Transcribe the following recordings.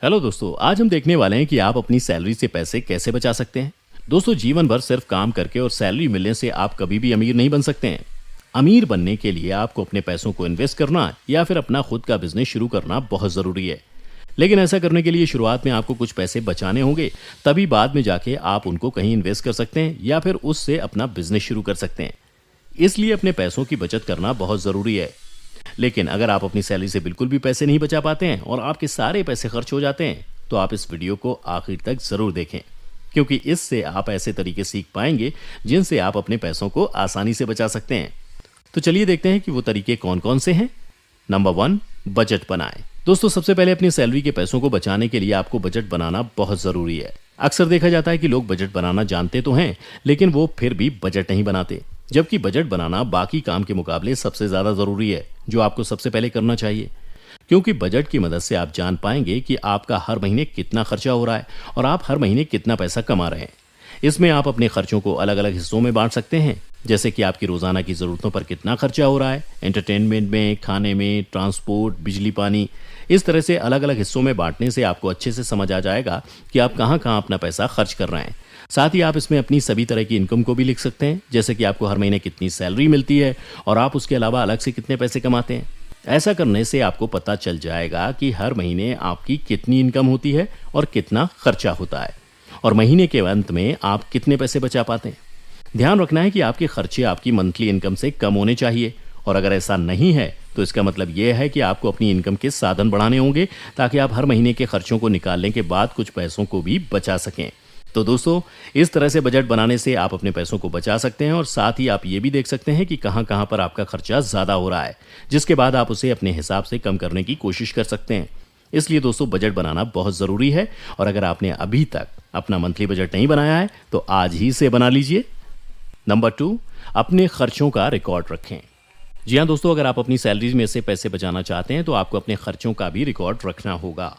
Hello दोस्तों, आज हम देखने वाले हैं कि आप अपनी सैलरी से पैसे कैसे बचा सकते हैं। दोस्तों, जीवन भर सिर्फ काम करके और सैलरी मिलने से आप कभी भी अमीर नहीं बन सकते हैं। अमीर बनने के लिए आपको अपने पैसों को इन्वेस्ट करना या फिर अपना खुद का बिजनेस शुरू करना बहुत जरूरी है। लेकिन ऐसा करने के लिए शुरुआत में आपको कुछ पैसे बचाने होंगे, तभी बाद में जाके आप उनको कहीं इन्वेस्ट कर सकते हैं या फिर उससे अपना बिजनेस शुरू कर सकते हैं। इसलिए अपने पैसों की बचत करना बहुत जरूरी है। लेकिन अगर आप अपनी सैलरी से बिल्कुल भी पैसे नहीं बचा पाते हैं और आपके सारे पैसे खर्च हो जाते हैं, तो आप इस वीडियो को आखिर तक जरूर देखें, क्योंकि इससे आप ऐसे तरीके सीख पाएंगे जिनसे आप अपने पैसों को आसानी से बचा सकते हैं। तो चलिए देखते हैं कि वो तरीके कौन कौन से हैं। नंबर 1, बजट बनाएं। दोस्तों, सबसे पहले अपनी सैलरी के पैसों को बचाने के लिए आपको बजट बनाना बहुत जरूरी है। अक्सर देखा जाता है कि लोग बजट बनाना जानते तो हैं, लेकिन वो फिर भी बजट नहीं बनाते, जबकि बजट बनाना बाकी काम के मुकाबले सबसे ज्यादा जरूरी है, जो आपको सबसे पहले करना चाहिए। क्योंकि बजट की मदद से आप जान पाएंगे कि आपका हर महीने कितना खर्चा हो रहा है और आप हर महीने कितना पैसा कमा रहे हैं। इसमें आप अपने खर्चों को अलग अलग हिस्सों में बांट सकते हैं, जैसे कि आपकी रोजाना की जरूरतों पर कितना खर्चा हो रहा है, एंटरटेनमेंट में, खाने में, ट्रांसपोर्ट, बिजली, पानी। इस तरह से अलग अलग हिस्सों में बांटने से आपको अच्छे से समझ आ जाएगा कि आप कहाँ कहाँ अपना पैसा खर्च कर रहे हैं। साथ ही आप इसमें अपनी सभी तरह की इनकम को भी लिख सकते हैं, जैसे कि आपको हर महीने कितनी सैलरी मिलती है और आप उसके अलावा अलग से कितने पैसे कमाते हैं। ऐसा करने से आपको पता चल जाएगा कि हर महीने आपकी कितनी इनकम होती है और कितना खर्चा होता है, और महीने के अंत में आप कितने पैसे बचा पाते हैं। ध्यान रखना है कि आपके खर्चे आपकी मंथली इनकम से कम होने चाहिए, और अगर ऐसा नहीं है तो इसका मतलब यह है कि आपको अपनी इनकम के साधन बढ़ाने होंगे, ताकि आप हर महीने के खर्चों को निकालने के बाद कुछ पैसों को भी बचा सकें। तो दोस्तों, इस तरह से बजट बनाने से आप अपने पैसों को बचा सकते हैं, और साथ ही आप ये भी देख सकते हैं कि कहां कहां पर आपका खर्चा ज्यादा हो रहा है, जिसके बाद आप उसे अपने हिसाब से कम करने की कोशिश कर सकते हैं। इसलिए दोस्तों, बजट बनाना बहुत जरूरी है, और अगर आपने अभी तक अपना मंथली बजट नहीं बनाया है तो आज ही से बना लीजिए। नंबर 2, अपने खर्चों का रिकॉर्ड रखें। जी हाँ दोस्तों, अगर आप अपनी सैलरी में से पैसे बचाना चाहते हैं तो आपको अपने खर्चों का भी रिकॉर्ड रखना होगा।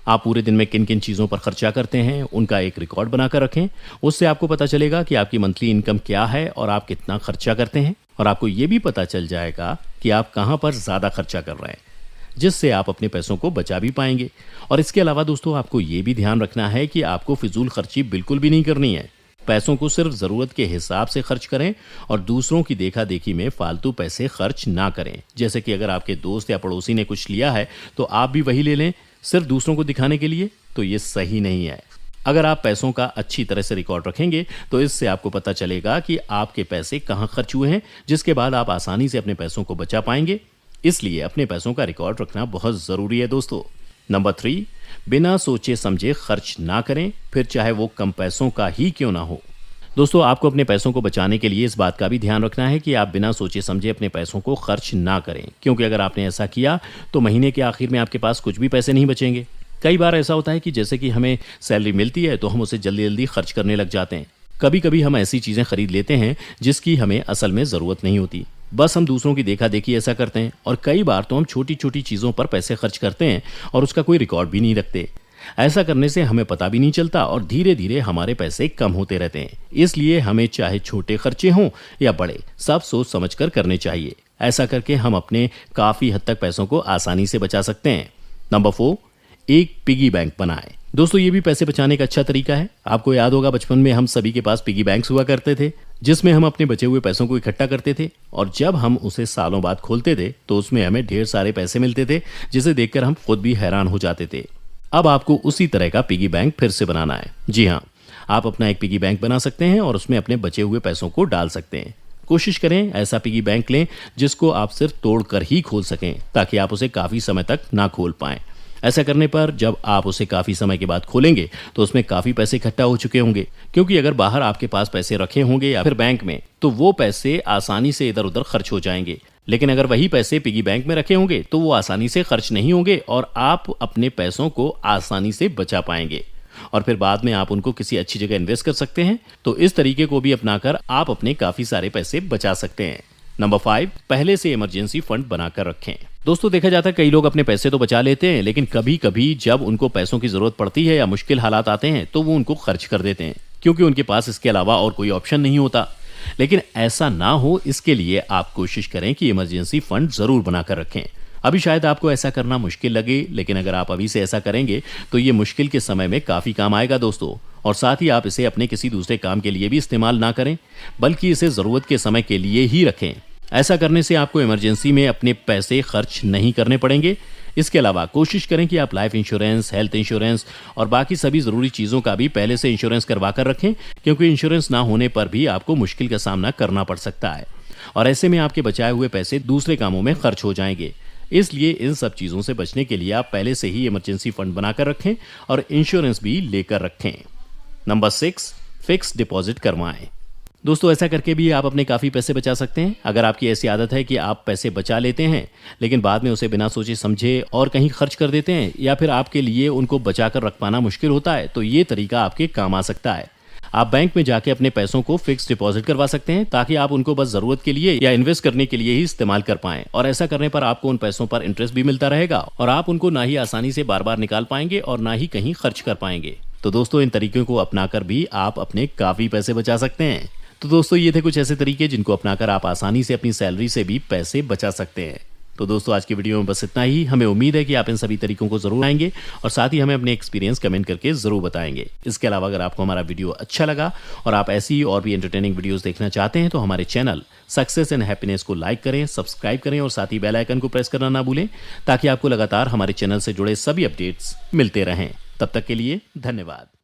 आप पूरे दिन में किन किन चीज़ों पर खर्चा करते हैं, उनका एक रिकॉर्ड बनाकर रखें। उससे आपको पता चलेगा कि आपकी मंथली इनकम क्या है और आप कितना खर्चा करते हैं, और आपको ये भी पता चल जाएगा कि आप कहाँ पर ज़्यादा खर्चा कर रहे हैं, जिससे आप अपने पैसों को बचा भी पाएंगे। और इसके अलावा दोस्तों, आपको ये भी ध्यान रखना है कि आपको फिजूल खर्ची बिल्कुल भी नहीं करनी है। पैसों को सिर्फ ज़रूरत के हिसाब से खर्च करें, और दूसरों की देखा देखी में फालतू पैसे खर्च ना करें। जैसे कि अगर आपके दोस्त या पड़ोसी ने कुछ लिया है तो आप भी वही ले लें, सिर्फ दूसरों को दिखाने के लिए, तो ये सही नहीं है। अगर आप पैसों का अच्छी तरह से रिकॉर्ड रखेंगे तो इससे आपको पता चलेगा कि आपके पैसे कहाँ खर्च हुए हैं, जिसके बाद आप आसानी से अपने पैसों को बचा पाएंगे। इसलिए अपने पैसों का रिकॉर्ड रखना बहुत ज़रूरी है दोस्तों। नंबर 3, बिना सोचे समझे खर्च ना करें, फिर चाहे वो कम पैसों का ही क्यों ना हो। दोस्तों, आपको अपने पैसों को बचाने के लिए इस बात का भी ध्यान रखना है कि आप बिना सोचे समझे अपने पैसों को खर्च ना करें, क्योंकि अगर आपने ऐसा किया तो महीने के आखिर में आपके पास कुछ भी पैसे नहीं बचेंगे। कई बार ऐसा होता है कि जैसे कि हमें सैलरी मिलती है तो हम उसे जल्दी जल्दी खर्च करने लग जाते हैं। कभी कभी हम ऐसी चीज़ें खरीद लेते हैं जिसकी हमें असल में ज़रूरत नहीं होती, बस हम दूसरों की देखा देखी ऐसा करते हैं। और कई बार तो हम छोटी छोटी चीज़ों पर पैसे खर्च करते हैं और उसका कोई रिकॉर्ड भी नहीं रखते। ऐसा करने से हमें पता भी नहीं चलता और धीरे धीरे हमारे पैसे कम होते रहते हैं। इसलिए हमें चाहे छोटे खर्चे हों या बड़े, सब सोच समझकर करने चाहिए। ऐसा करके हम अपने काफ़ी हद तक पैसों को आसानी से बचा सकते हैं। नंबर 4, एक पिगी बैंक बनाएं। दोस्तों, ये भी पैसे बचाने का अच्छा तरीका है। आपको याद होगा, बचपन में हम सभी के पास पिगी बैंक्स हुआ करते थे, जिसमें हम अपने बचे हुए पैसों को इकट्ठा करते थे, और जब हम उसे सालों बाद खोलते थे तो उसमें हमें ढेर सारे पैसे मिलते थे, जिसे देखकर हम खुद भी हैरान हो जाते थे। अब आपको उसी तरह का पिगी बैंक फिर से बनाना है। जी हाँ, आप अपना एक पिगी बैंक बना सकते हैं और उसमें अपने बचे हुए पैसों को डाल सकते हैं। कोशिश करें ऐसा पिगी बैंक लें जिसको आप सिर्फ तोड़कर ही खोल सकें, ताकि आप उसे काफ़ी समय तक ना खोल पाएं। ऐसा करने पर जब आप उसे काफ़ी समय के बाद खोलेंगे तो उसमें काफ़ी पैसे इकट्ठा हो चुके होंगे, क्योंकि अगर बाहर आपके पास पैसे रखे होंगे या फिर बैंक में, तो वो पैसे आसानी से इधर उधर खर्च हो जाएंगे। लेकिन अगर वही पैसे पिगी बैंक में रखे होंगे तो वो आसानी से खर्च नहीं होंगे और आप अपने पैसों को आसानी से बचा पाएंगे, और फिर बाद में आप उनको किसी अच्छी जगह इन्वेस्ट कर सकते हैं। तो इस तरीके को भी अपनाकर आप अपने काफ़ी सारे पैसे बचा सकते हैं। नंबर 5, पहले से इमरजेंसी फंड बनाकर रखें। दोस्तों, देखा जाता है कई लोग अपने पैसे तो बचा लेते हैं, लेकिन कभी कभी जब उनको पैसों की जरूरत पड़ती है या मुश्किल हालात आते हैं तो वो उनको खर्च कर देते हैं, क्योंकि उनके पास इसके अलावा और कोई ऑप्शन नहीं होता। लेकिन ऐसा ना हो, इसके लिए आप कोशिश करें कि इमरजेंसी फंड जरूर बनाकर रखें। अभी शायद आपको ऐसा करना मुश्किल लगे, लेकिन अगर आप अभी से ऐसा करेंगे तो ये मुश्किल के समय में काफ़ी काम आएगा दोस्तों। और साथ ही आप इसे अपने किसी दूसरे काम के लिए भी इस्तेमाल ना करें, बल्कि इसे ज़रूरत के समय के लिए ही रखें। ऐसा करने से आपको इमरजेंसी में अपने पैसे खर्च नहीं करने पड़ेंगे। इसके अलावा कोशिश करें कि आप लाइफ इंश्योरेंस, हेल्थ इंश्योरेंस और बाकी सभी ज़रूरी चीज़ों का भी पहले से इंश्योरेंस करवा कर रखें, क्योंकि इंश्योरेंस ना होने पर भी आपको मुश्किल का सामना करना पड़ सकता है और ऐसे में आपके बचाए हुए पैसे दूसरे कामों में खर्च हो जाएंगे। इसलिए इन सब चीज़ों से बचने के लिए आप पहले से ही इमरजेंसी फंड बनाकर रखें और इंश्योरेंस भी लेकर रखें। नंबर 6, फिक्स डिपॉजिट करवाएं। दोस्तों, ऐसा करके भी आप अपने काफ़ी पैसे बचा सकते हैं। अगर आपकी ऐसी आदत है कि आप पैसे बचा लेते हैं लेकिन बाद में उसे बिना सोचे समझे और कहीं खर्च कर देते हैं, या फिर आपके लिए उनको बचा कर रख पाना मुश्किल होता है, तो ये तरीका आपके काम आ सकता है। आप बैंक में जाके अपने पैसों को फिक्स डिपॉजिट करवा सकते हैं, ताकि आप उनको बस ज़रूरत के लिए या इन्वेस्ट करने के लिए ही इस्तेमाल कर पाएं। और ऐसा करने पर आपको उन पैसों पर इंटरेस्ट भी मिलता रहेगा और आप उनको ना ही आसानी से बार बार निकाल पाएंगे और ना ही कहीं खर्च कर पाएंगे। तो दोस्तों, इन तरीकों को अपनाकर भी आप अपने काफ़ी पैसे बचा सकते हैं। तो दोस्तों, ये थे कुछ ऐसे तरीके जिनको अपनाकर आप आसानी से अपनी सैलरी से भी पैसे बचा सकते हैं। तो दोस्तों, आज की वीडियो में बस इतना ही। हमें उम्मीद है कि आप इन सभी तरीकों को जरूर आएंगे और साथ ही हमें अपने एक्सपीरियंस कमेंट करके जरूर बताएंगे। इसके अलावा अगर आपको हमारा वीडियो अच्छा लगा और आप ऐसी और भी एंटरटेनिंग वीडियोस देखना चाहते हैं तो हमारे चैनल सक्सेस एंड हैप्पीनेस को लाइक करें, सब्सक्राइब करें और साथ ही बेल आइकन को प्रेस करना ना भूलें, ताकि आपको लगातार हमारे चैनल से जुड़े सभी अपडेट्स मिलते रहें। तब तक के लिए धन्यवाद।